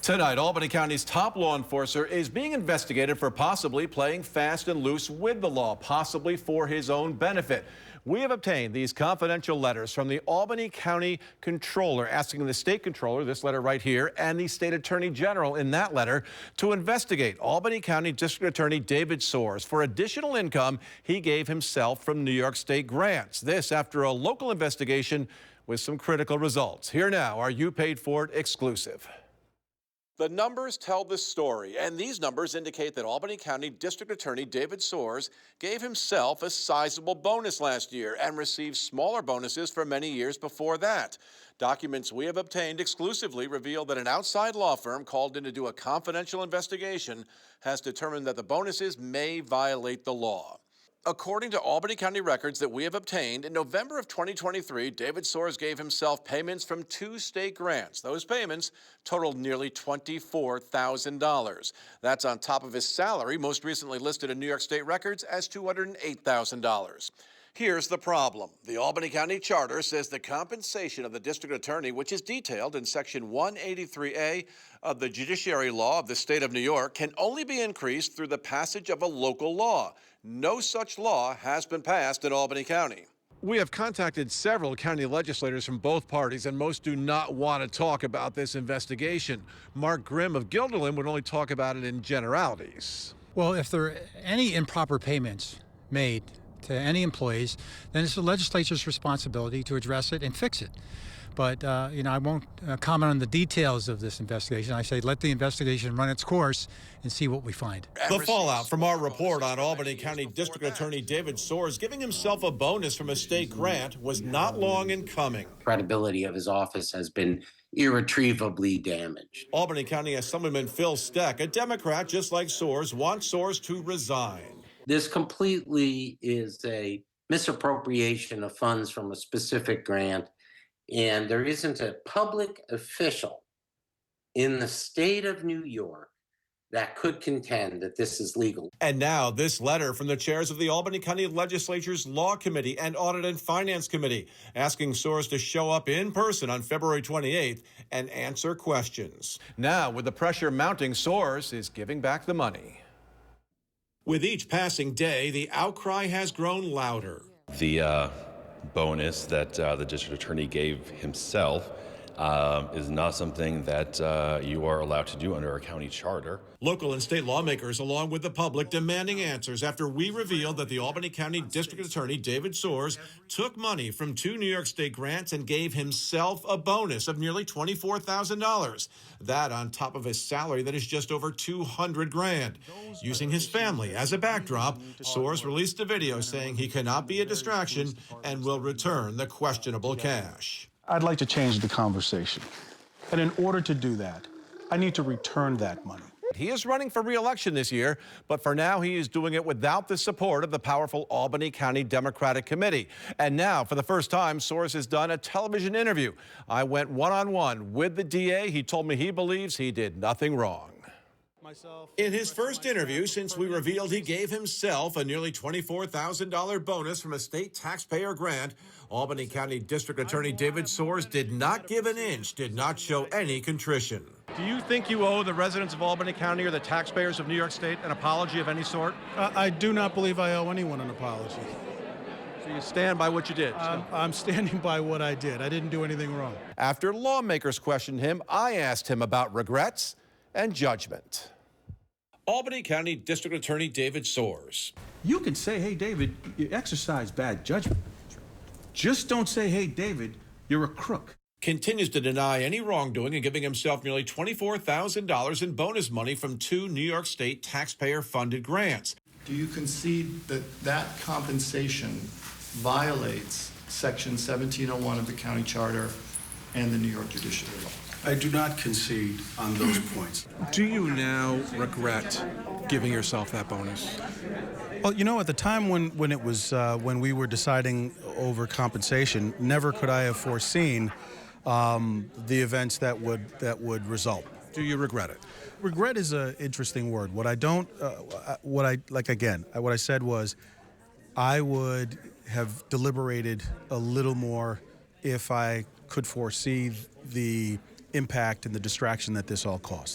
Tonight, Albany County's top law enforcer is being investigated for possibly playing fast and loose with the law, possibly for his own benefit. We have obtained these confidential letters from the Albany County Controller, asking the state controller, this letter right here, and the state attorney general in that letter, to investigate Albany County District Attorney David Soares for additional income he gave himself from New York State grants. This after a local investigation with some critical results. Here now, our You Paid For It exclusive. The numbers tell the story, and these numbers indicate that Albany County District Attorney David Soares gave himself a sizable bonus last year and received smaller bonuses for many years before that. Documents we have obtained exclusively reveal that an outside law firm called in to do a confidential investigation has determined that the bonuses may violate the law. According to Albany County records that we have obtained, in November of 2023, David Soares gave himself payments from 2 state grants. Those payments totaled nearly $24,000. That's on top of his salary, most recently listed in New York State records as $208,000. Here's the problem. The Albany County Charter says the compensation of the district attorney, which is detailed in Section 183A of the Judiciary Law of the state of New York, can only be increased through the passage of a local law. No such law has been passed in Albany County. We have contacted several county legislators from both parties, and most do not want to talk about this investigation. Mark Grimm of Guilderland would only talk about it in generalities. Well, if there are any improper payments made to any employees, then it's the legislature's responsibility to address it and fix it. But, I won't comment on the details of this investigation. I say let the investigation run its course and see what we find. The fallout from our report on Albany County District Attorney David Soares giving himself a bonus from a state grant was not long in coming. Credibility of his office has been irretrievably damaged. Albany County Assemblyman Phil Steck, a Democrat just like Soares, wants Soares to resign. This completely is a misappropriation of funds from a specific grant, and there isn't a public official in the state of New York that could contend that this is legal. And now this letter from the chairs of the Albany County Legislature's Law Committee and Audit and Finance Committee, asking Soares to show up in person on February 28th and answer questions. Now, with the pressure mounting, Soares is giving back the money. With each passing day, the outcry has grown louder. The bonus that the district attorney gave himself is not something that you are allowed to do under our county charter. Local and state lawmakers, along with the public, demanding answers after we revealed that the Albany County District Attorney David Soares took money from 2 New York State grants and gave himself a bonus of nearly $24,000. That on top of his salary that is just over $200,000. Using his family as a backdrop, Soares released a video saying he cannot be a distraction and will return the questionable cash. I'd like to change the conversation. And in order to do that, I need to return that money. He is running for re-election this year, but for now he is doing it without the support of the powerful Albany County Democratic Committee. And now, for the first time, Soares has done a television interview. I went one-on-one with the DA. He told me he believes he did nothing wrong. In his first interview since we revealed he gave himself a nearly $24,000 bonus from a state taxpayer grant, Albany County District Attorney David Soares did not give an inch, did not show any contrition. Do you think you owe the residents of Albany County or the taxpayers of New York State an apology of any sort? I do not believe I owe anyone an apology. So you stand by what you did? I'm standing by what I did. I didn't do anything wrong. After lawmakers questioned him, I asked him about regrets and judgment. Albany County District Attorney David Soares. You can say, hey, David, you exercise bad judgment. Just don't say, hey, David, you're a crook. Continues to deny any wrongdoing and giving himself nearly $24,000 in bonus money from 2 New York State taxpayer-funded grants. Do you concede that that compensation violates Section 1701 of the county charter and the New York Judiciary Law? I do not concede on those points. Do you now regret giving yourself that bonus? Well, at the time when it was when we were deciding over compensation, never could I have foreseen the events that would result. Do you regret it? Regret is an interesting word. What I said was, I would have deliberated a little more if I could foresee the impact and the distraction that this all cost.